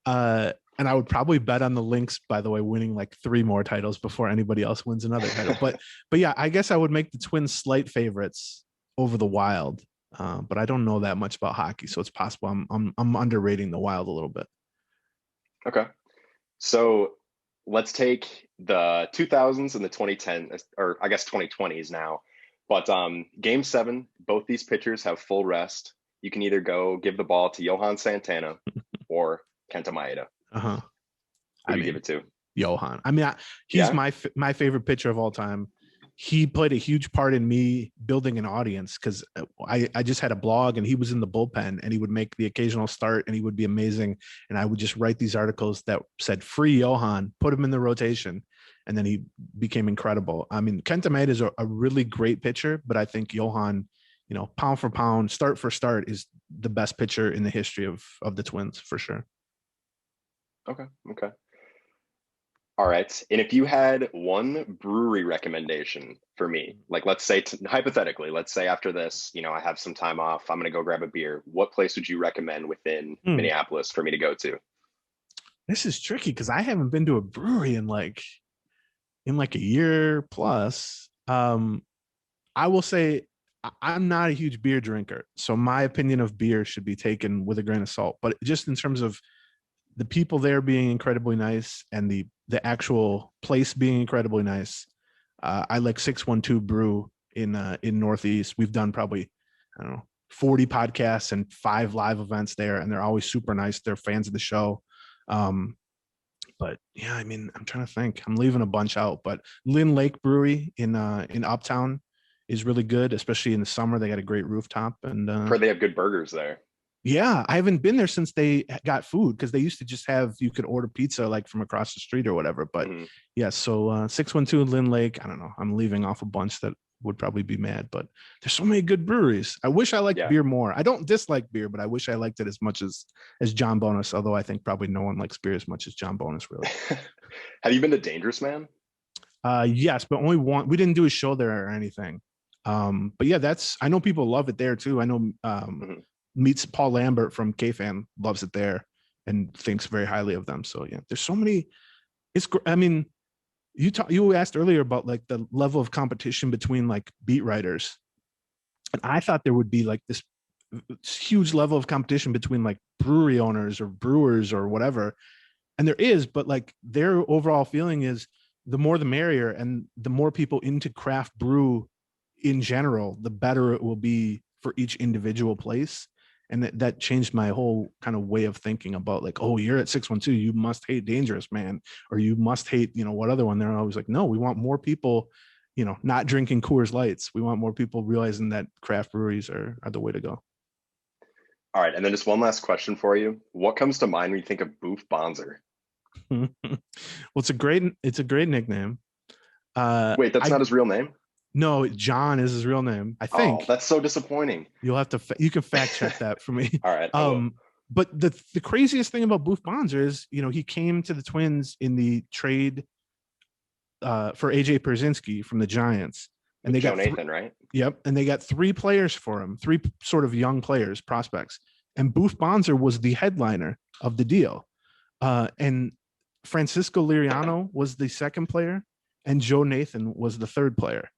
and I would probably bet on the Lynx, by the way, winning like 3 more titles before anybody else wins another title. But yeah, I guess I would make the Twins slight favorites over the Wild. But I don't know that much about hockey, so it's possible I'm underrating the Wild a little bit. Okay. So let's take the 2000s and the 2010s, or I guess 2020s now. But game 7, both these pitchers have full rest. You can either go give the ball to Johan Santana or Kenta Maeda. Uh-huh. Who do you give it to? Johan. I mean, he's Yeah? my favorite pitcher of all time. He played a huge part in me building an audience because I just had a blog and he was in the bullpen and he would make the occasional start and he would be amazing. And I would just write these articles that said free Johan, put him in the rotation. And then he became incredible. I mean, Kenta Maeda is a really great pitcher, but I think Johan, pound for pound, start for start, is the best pitcher in the history of the Twins for sure. Okay. All right. And if you had one brewery recommendation for me, like let's say, hypothetically, let's say after this, I have some time off, I'm going to go grab a beer. What place would you recommend within Minneapolis for me to go to? This is tricky because I haven't been to a brewery in like a year plus. I will say I'm not a huge beer drinker, so my opinion of beer should be taken with a grain of salt. But just in terms of the people there being incredibly nice and the actual place being incredibly nice, I like 612 Brew in Northeast. We've done probably, I don't know, 40 podcasts and 5 live events there, and they're always super nice. They're fans of the show. But yeah, I mean, I'm trying to think. I'm leaving a bunch out, but Lynn Lake Brewery in Uptown is really good, especially in the summer. They got a great rooftop, and Heard they have good burgers there. yeah, I haven't been there since they got food because they used to just have, you could order pizza like from across the street or whatever. But yeah, so 612 Lynn Lake. I don't know. I'm leaving off a bunch that would probably be mad, but there's so many good breweries. I wish I liked beer more. I don't dislike beer, but I wish I liked it as much as John Bonus, although I think probably no one likes beer as much as John Bonus, really. Have you been to Dangerous Man? Yes, but only one. We didn't do a show there or anything. But yeah, I know people love it there too. I know meets Paul Lambert from K-Fan loves it there and thinks very highly of them. So yeah, there's so many. I mean, you asked earlier about like the level of competition between like beat writers, and I thought there would be like this huge level of competition between like brewery owners or brewers or whatever, and there is, but like their overall feeling is the more the merrier, and the more people into craft brew in general, the better it will be for each individual place. And that changed my whole kind of way of thinking about like, oh, you're at 612, you must hate Dangerous Man, or you must hate, what other one. They're always like, no, we want more people, not drinking Coors Lights. We want more people realizing that craft breweries are the way to go. All right. And then just one last question for you. What comes to mind when you think of Boof Bonzer? Well, it's a great nickname. Wait, that's not his real name? No, John is his real name, I think. Oh, that's so disappointing. You'll have to you can fact check that for me. All right. But the craziest thing about Boof Bonzer is, he came to the Twins in the trade for AJ Pierzynski from the Giants, and they got Nathan, right? Yep, and they got 3 players for him, 3 sort of young players, prospects, and Boof Bonzer was the headliner of the deal, and Francisco Liriano was the second player, and Joe Nathan was the third player.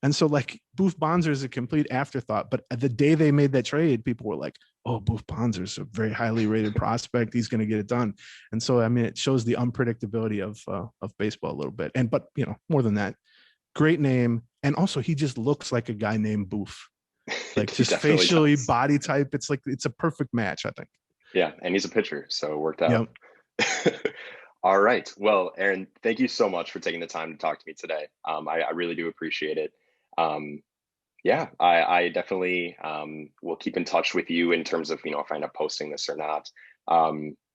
And so like Boof Bonzer is a complete afterthought, but the day they made that trade, people were like, oh, Boof Bonzer is a very highly rated prospect. He's going to get it done. And so, I mean, it shows the unpredictability of baseball a little bit. But more than that, great name. And also he just looks like a guy named Boof, like just facially does. Body type. It's like, it's a perfect match, I think. Yeah. And he's a pitcher, so it worked out. Yep. All right. Well, Aaron, thank you so much for taking the time to talk to me today. I really do appreciate it. Yeah, I definitely will keep in touch with you in terms of, if I end up posting this or not.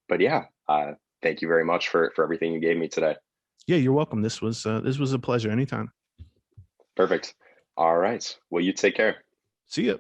But yeah, thank you very much for everything you gave me today. Yeah, you're welcome. This was a pleasure. Anytime. Perfect. All right. Well, you take care. See ya.